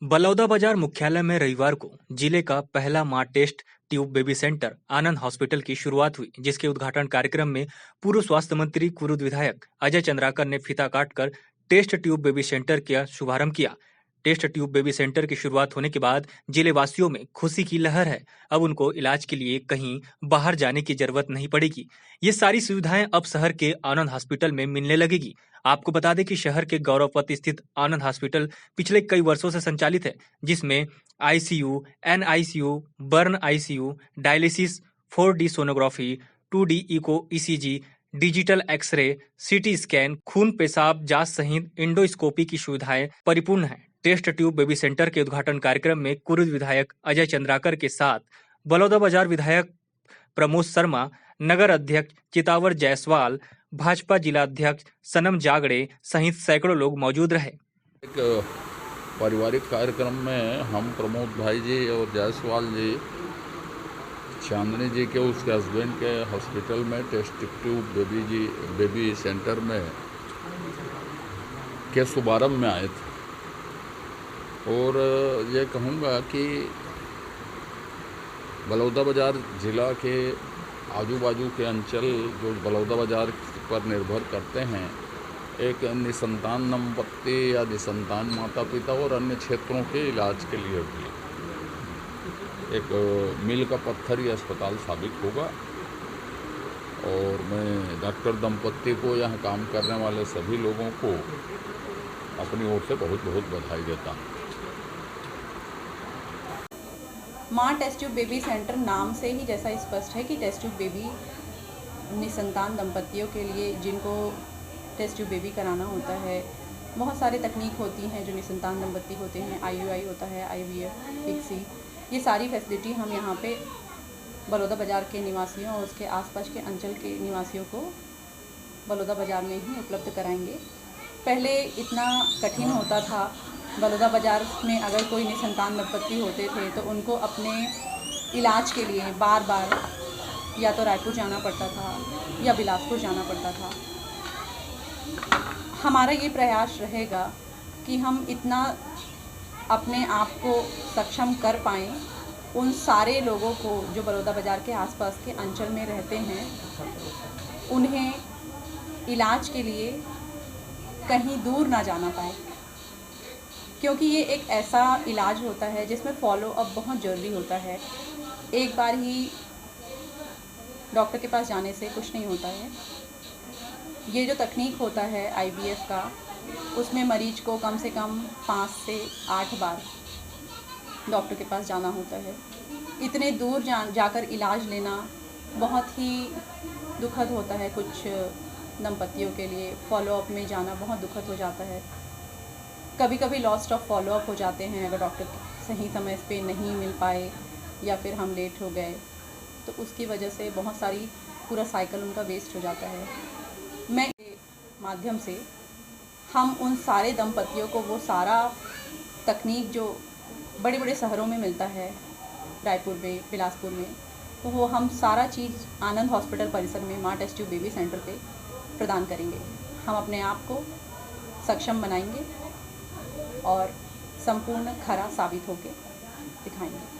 बलौदाबाजार मुख्यालय में रविवार को जिले का पहला मां टेस्ट ट्यूब बेबी सेंटर आनंद हॉस्पिटल की शुरुआत हुई, जिसके उद्घाटन कार्यक्रम में पूर्व स्वास्थ्य मंत्री कुरुद विधायक अजय चंद्राकर ने फीता काटकर टेस्ट ट्यूब बेबी सेंटर का शुभारंभ किया। टेस्ट ट्यूब बेबी सेंटर की शुरुआत होने के बाद जिले वासियों में खुशी की लहर है। अब उनको इलाज के लिए कहीं बाहर जाने की जरूरत नहीं पड़ेगी। ये सारी सुविधाएं अब शहर के आनंद हॉस्पिटल में मिलने लगेगी। आपको बता दें कि शहर के गौरवपथ स्थित आनंद हॉस्पिटल पिछले कई वर्षों से संचालित है, जिसमें ICU, NICU, burn ICU, dialysis, 4D sonography, 2D echo ECG, digital x ray, CT scan, खून पेशाब जांच सहित इंडोस्कोपी की सुविधाएं परिपूर्ण हैं। टेस्ट ट्यूब बेबी सेंटर के उद्घाटन कार्यक्रम में कुरुद विधायक अजय चंद्राकर के साथ बलौदाबाजार विधायक प्रमोद शर्मा, नगर अध्यक्ष चितावर जायसवाल, भाजपा जिला अध्यक्ष सनम जागड़े सहित सैकड़ों लोग मौजूद रहे। एक पारिवारिक कार्यक्रम में हम प्रमोद भाई जी और जायसवाल जी चांदनी जी के उसके हस्बैंड के हॉस्पिटल में टेस्ट ट्यूब बेबी सेंटर में के शुभारंभ में आए थे। और ये कहूँगा कि बलौदाबाजार ज़िला के आजू बाजू के अंचल जो बलौदाबाजार पर निर्भर करते हैं, एक निसंतान दंपत्ति या निसंतान माता पिता और अन्य क्षेत्रों के इलाज के लिए भी एक मील का पत्थर ये अस्पताल साबित होगा। और मैं डॉक्टर दंपत्ति को, यहाँ काम करने वाले सभी लोगों को अपनी ओर से बहुत बहुत बधाई देता हूँ। मां टेस्ट ट्यूब बेबी सेंटर नाम से ही जैसा स्पष्ट है कि टेस्ट ट्यूब बेबी निसंतान दंपत्तियों के लिए जिनको टेस्ट ट्यूब बेबी कराना होता है, बहुत सारी तकनीक होती हैं जो निसंतान दंपत्ति होते हैं, IUI होता है, IVF, ICSI, ये सारी फैसिलिटी हम यहाँ पे बलौदाबाजार के निवासियों और उसके आसपास के अंचल के निवासियों को बलौदाबाजार में ही उपलब्ध कराएंगे। पहले इतना कठिन होता था, बलौदाबाजार में अगर कोई निसंतान दंपत्ति होते थे तो उनको अपने इलाज के लिए बार बार या तो रायपुर जाना पड़ता था या बिलासपुर जाना पड़ता था। हमारा ये प्रयास रहेगा कि हम इतना अपने आप को सक्षम कर पाएँ उन सारे लोगों को जो बलौदाबाजार के आसपास के अंचल में रहते हैं, उन्हें इलाज के लिए कहीं दूर ना जाना पाए, क्योंकि ये एक ऐसा इलाज होता है जिसमें फॉलो अप बहुत ज़रूरी होता है। एक बार ही डॉक्टर के पास जाने से कुछ नहीं होता है। ये जो तकनीक होता है IVF का, उसमें मरीज को कम से कम 5 से 8 बार डॉक्टर के पास जाना होता है। इतने दूर जाकर इलाज लेना बहुत ही दुखद होता है। कुछ दंपत्तियों के लिए फॉलोअप में जाना बहुत दुखद हो जाता है। कभी कभी लॉस्ट ऑफ फॉलोअप हो जाते हैं अगर डॉक्टर सही समय पे नहीं मिल पाए या फिर हम लेट हो गए, तो उसकी वजह से बहुत सारी पूरा साइकिल उनका वेस्ट हो जाता है। मैं माध्यम से हम उन सारे दंपत्तियों को वो सारा तकनीक जो बड़े बड़े शहरों में मिलता है, रायपुर में, बिलासपुर में, तो वो हम सारा चीज़ आनंद हॉस्पिटल परिसर में मां टेस्ट ट्यूब बेबी सेंटर पे प्रदान करेंगे। हम अपने आप को सक्षम बनाएंगे और संपूर्ण खरा साबित होकर दिखाएंगे।